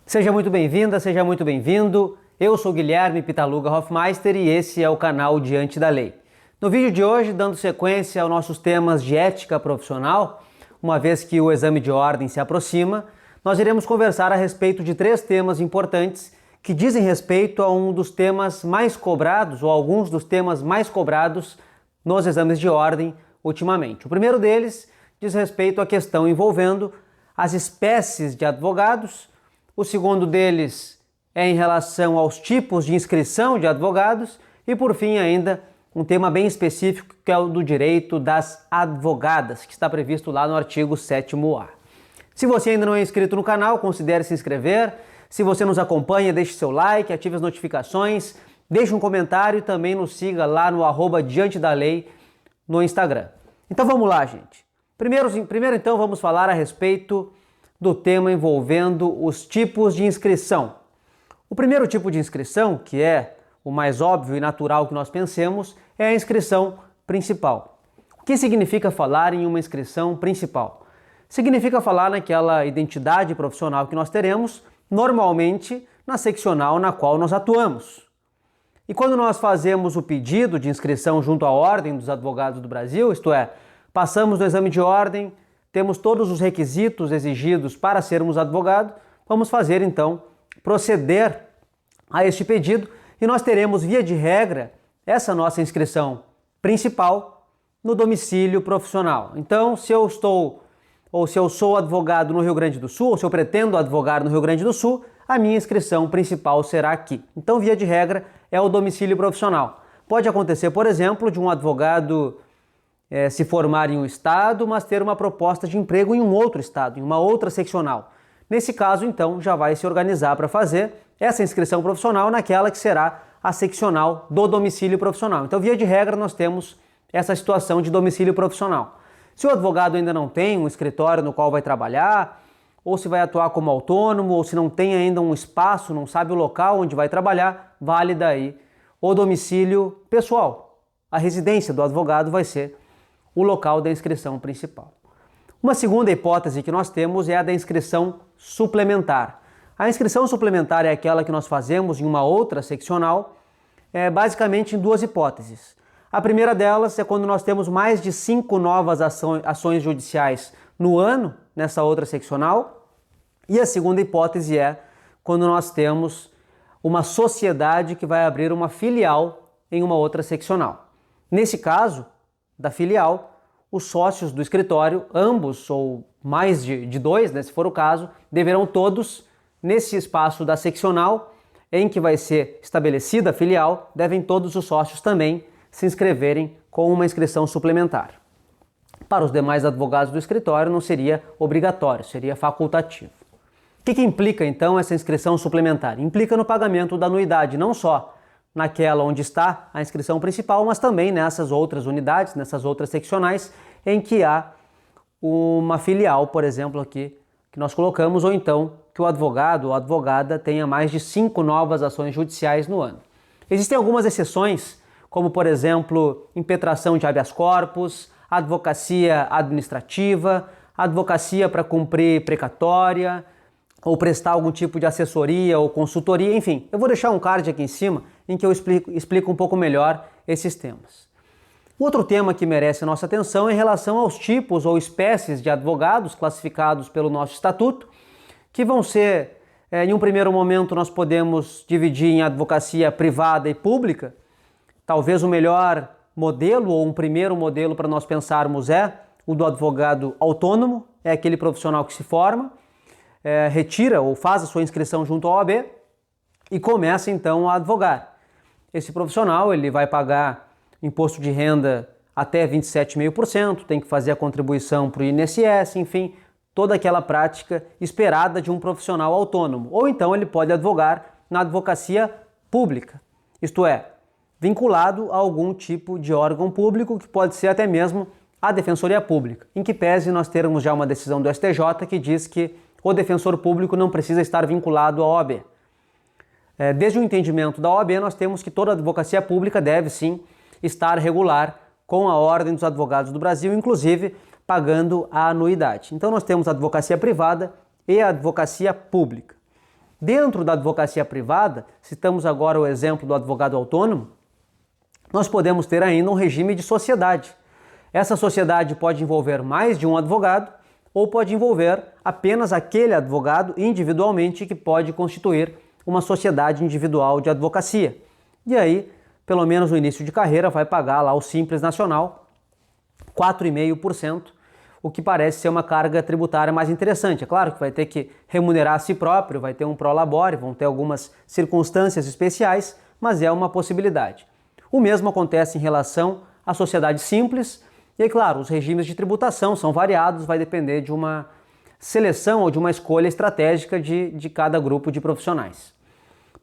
Seja muito bem-vinda, seja muito bem-vindo. Eu sou Guilherme Pitaluga Hoffmeister e esse é o canal Diante da Lei. No vídeo de hoje, dando sequência aos nossos temas de ética profissional, uma vez que o exame de ordem se aproxima, nós iremos conversar a respeito de 3 temas importantes que dizem respeito a um dos temas mais cobrados, ou alguns dos temas mais cobrados nos exames de ordem ultimamente. O primeiro deles diz respeito à questão envolvendo as espécies de advogados. O segundo deles é em relação aos tipos de inscrição de advogados e, por fim, ainda um tema bem específico que é o do direito das advogadas, que está previsto lá no artigo 7º-A. Se você ainda não é inscrito no canal, considere se inscrever. Se você nos acompanha, deixe seu like, ative as notificações, deixe um comentário e também nos siga lá no @Diante da Lei no Instagram. Então vamos lá, gente. Primeiro então vamos falar a respeito do tema envolvendo os tipos de inscrição. O primeiro tipo de inscrição, que é o mais óbvio e natural que nós pensemos, é a inscrição principal. O que significa falar em uma inscrição principal? Significa falar naquela identidade profissional que nós teremos, normalmente na seccional na qual nós atuamos. E quando nós fazemos o pedido de inscrição junto à Ordem dos Advogados do Brasil, isto é, passamos no exame de ordem, temos todos os requisitos exigidos para sermos advogado, vamos fazer então, proceder a este pedido e nós teremos, via de regra, essa nossa inscrição principal no domicílio profissional. Então, se eu sou advogado no Rio Grande do Sul, ou se eu pretendo advogar no Rio Grande do Sul, a minha inscrição principal será aqui. Então, via de regra, é o domicílio profissional. Pode acontecer, por exemplo, de um advogado se formar em um estado, mas ter uma proposta de emprego em um outro estado, em uma outra seccional. Nesse caso, então, já vai se organizar para fazer essa inscrição profissional naquela que será a seccional do domicílio profissional. Então, via de regra, nós temos essa situação de domicílio profissional. Se o advogado ainda não tem um escritório no qual vai trabalhar, ou se vai atuar como autônomo, ou se não tem ainda um espaço, não sabe o local onde vai trabalhar, vale daí o domicílio pessoal. A residência do advogado vai ser o local da inscrição principal. Uma segunda hipótese que nós temos é a da inscrição suplementar. A inscrição suplementar é aquela que nós fazemos em uma outra seccional, basicamente em 2 hipóteses. A primeira delas é quando nós temos mais de 5 novas ações judiciais no ano, nessa outra seccional. E a segunda hipótese é quando nós temos uma sociedade que vai abrir uma filial em uma outra seccional. Nesse caso, da filial, os sócios do escritório, ambos ou mais de 2, se for o caso, deverão todos, nesse espaço da seccional em que vai ser estabelecida a filial, devem todos os sócios também se inscreverem com uma inscrição suplementar. Para os demais advogados do escritório não seria obrigatório, seria facultativo. O que implica então essa inscrição suplementar? Implica no pagamento da anuidade, não só naquela onde está a inscrição principal, mas também nessas outras unidades, nessas outras seccionais, em que há uma filial, por exemplo, aqui, que nós colocamos, ou então que o advogado ou a advogada tenha mais de 5 novas ações judiciais no ano. Existem algumas exceções, como, por exemplo, impetração de habeas corpus, advocacia administrativa, advocacia para cumprir precatória, ou prestar algum tipo de assessoria ou consultoria, enfim. Eu vou deixar um card aqui em cima em que eu explico um pouco melhor esses temas. Outro tema que merece a nossa atenção é em relação aos tipos ou espécies de advogados classificados pelo nosso estatuto, que vão ser, em um primeiro momento, nós podemos dividir em advocacia privada e pública. Talvez o melhor modelo ou um primeiro modelo para nós pensarmos é o do advogado autônomo, é aquele profissional que se forma, retira ou faz a sua inscrição junto à OAB e começa então a advogar. Esse profissional ele vai pagar imposto de renda até 27,5%, tem que fazer a contribuição para o INSS, enfim, toda aquela prática esperada de um profissional autônomo. Ou então ele pode advogar na advocacia pública, isto é, vinculado a algum tipo de órgão público, que pode ser até mesmo a Defensoria Pública, em que pese nós termos já uma decisão do STJ que diz que o defensor público não precisa estar vinculado à OAB. Desde o entendimento da OAB, nós temos que toda advocacia pública deve sim estar regular com a Ordem dos Advogados do Brasil, inclusive pagando a anuidade. Então nós temos a advocacia privada e a advocacia pública. Dentro da advocacia privada, citamos agora o exemplo do advogado autônomo, nós podemos ter ainda um regime de sociedade. Essa sociedade pode envolver mais de um advogado ou pode envolver apenas aquele advogado individualmente que pode constituir uma sociedade individual de advocacia. E aí, pelo menos no início de carreira, vai pagar lá o Simples Nacional, 4,5%, o que parece ser uma carga tributária mais interessante. É claro que vai ter que remunerar a si próprio, vai ter um prolabore, vão ter algumas circunstâncias especiais, mas é uma possibilidade. O mesmo acontece em relação à sociedade simples, e é claro, os regimes de tributação são variados, vai depender de uma seleção ou de uma escolha estratégica de cada grupo de profissionais.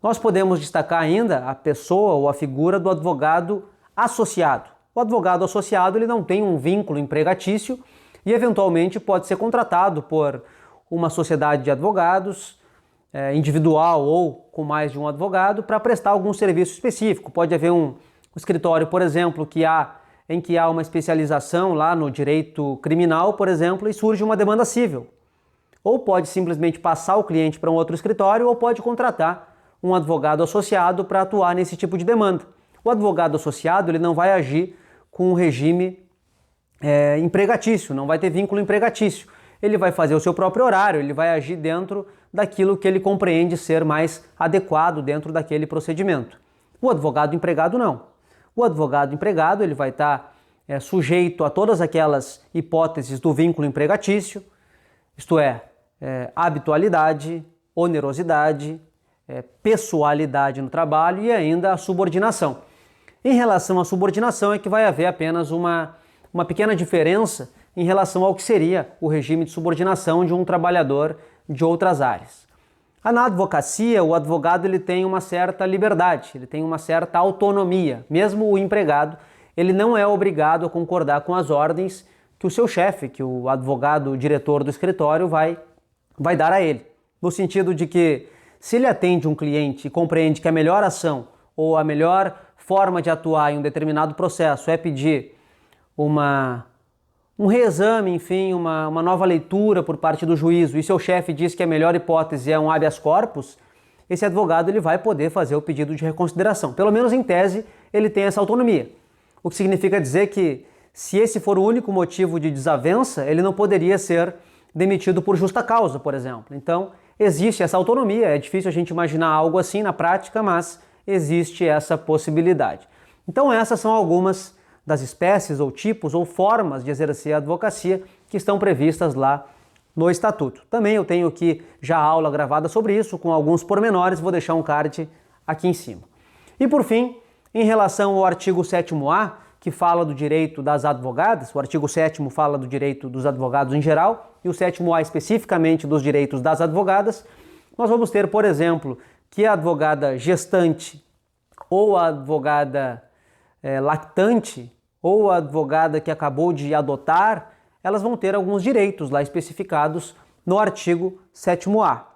Nós podemos destacar ainda a pessoa ou a figura do advogado associado. O advogado associado ele não tem um vínculo empregatício e eventualmente pode ser contratado por uma sociedade de advogados, individual ou com mais de um advogado, para prestar algum serviço específico. Pode haver um escritório, por exemplo, em que há uma especialização lá no direito criminal, por exemplo, e surge uma demanda civil. Ou pode simplesmente passar o cliente para um outro escritório, ou pode contratar um advogado associado para atuar nesse tipo de demanda. O advogado associado ele não vai agir com um regime empregatício, não vai ter vínculo empregatício. Ele vai fazer o seu próprio horário, ele vai agir dentro daquilo que ele compreende ser mais adequado dentro daquele procedimento. O advogado empregado não. O advogado empregado ele vai estar sujeito a todas aquelas hipóteses do vínculo empregatício, isto é, habitualidade, onerosidade, pessoalidade no trabalho e ainda a subordinação. Em relação à subordinação é que vai haver apenas uma pequena diferença em relação ao que seria o regime de subordinação de um trabalhador de outras áreas. Na advocacia, o advogado ele tem uma certa liberdade, ele tem uma certa autonomia. Mesmo o empregado, ele não é obrigado a concordar com as ordens que o seu chefe, que o advogado, o diretor do escritório vai dar a ele. No sentido de que, se ele atende um cliente e compreende que a melhor ação ou a melhor forma de atuar em um determinado processo é pedir um reexame, enfim, uma nova leitura por parte do juízo, e seu chefe diz que a melhor hipótese é um habeas corpus, esse advogado ele vai poder fazer o pedido de reconsideração. Pelo menos em tese, ele tem essa autonomia. O que significa dizer que, se esse for o único motivo de desavença, ele não poderia ser demitido por justa causa, por exemplo. Então, existe essa autonomia, é difícil a gente imaginar algo assim na prática, mas existe essa possibilidade. Então, essas são algumas das espécies ou tipos ou formas de exercer a advocacia que estão previstas lá no Estatuto. Também eu tenho aqui já aula gravada sobre isso, com alguns pormenores, vou deixar um card aqui em cima. E por fim, em relação ao artigo 7º-A, que fala do direito das advogadas, o artigo 7º fala do direito dos advogados em geral, e o 7º-A especificamente dos direitos das advogadas, nós vamos ter, por exemplo, que a advogada gestante ou a advogada lactante ou a advogada que acabou de adotar, elas vão ter alguns direitos lá especificados no artigo 7º-A.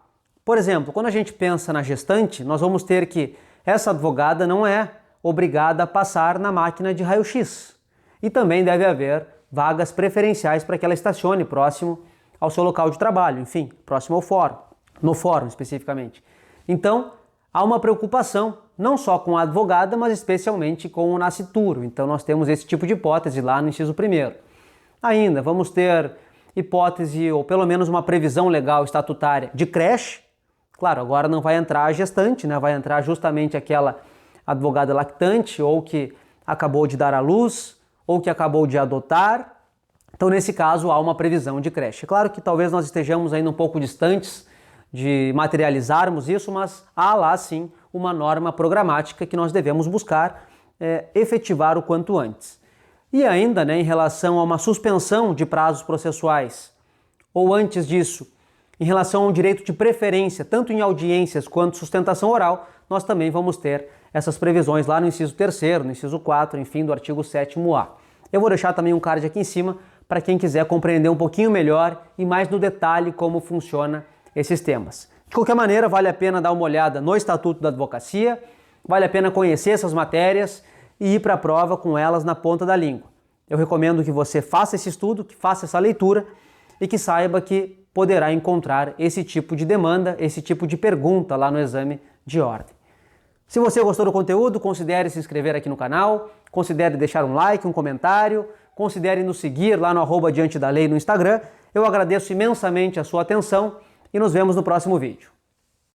Por exemplo, quando a gente pensa na gestante, nós vamos ter que essa advogada não é obrigada a passar na máquina de raio-x. E também deve haver vagas preferenciais para que ela estacione próximo ao seu local de trabalho, enfim, próximo ao fórum, no fórum especificamente. Então, há uma preocupação não só com a advogada, mas especialmente com o nascituro. Então nós temos esse tipo de hipótese lá no inciso 1º. Ainda vamos ter hipótese, ou pelo menos uma previsão legal estatutária de creche. Claro, agora não vai entrar a gestante, né? Vai entrar justamente aquela advogada lactante, ou que acabou de dar à luz, ou que acabou de adotar. Então nesse caso há uma previsão de creche. Claro que talvez nós estejamos ainda um pouco distantes de materializarmos isso, mas há lá sim uma norma programática que nós devemos buscar efetivar o quanto antes. E ainda, em relação a uma suspensão de prazos processuais, ou antes disso, em relação ao direito de preferência, tanto em audiências quanto sustentação oral, nós também vamos ter essas previsões lá no inciso 3º, no inciso 4º, enfim, do artigo 7º-A. Eu vou deixar também um card aqui em cima para quem quiser compreender um pouquinho melhor e mais no detalhe como funciona esses temas. De qualquer maneira, vale a pena dar uma olhada no Estatuto da Advocacia, vale a pena conhecer essas matérias e ir para a prova com elas na ponta da língua. Eu recomendo que você faça esse estudo, que faça essa leitura e que saiba que poderá encontrar esse tipo de demanda, esse tipo de pergunta lá no exame de ordem. Se você gostou do conteúdo, considere se inscrever aqui no canal, considere deixar um like, um comentário, considere nos seguir lá no @diante da lei no Instagram. Eu agradeço imensamente a sua atenção e nos vemos no próximo vídeo.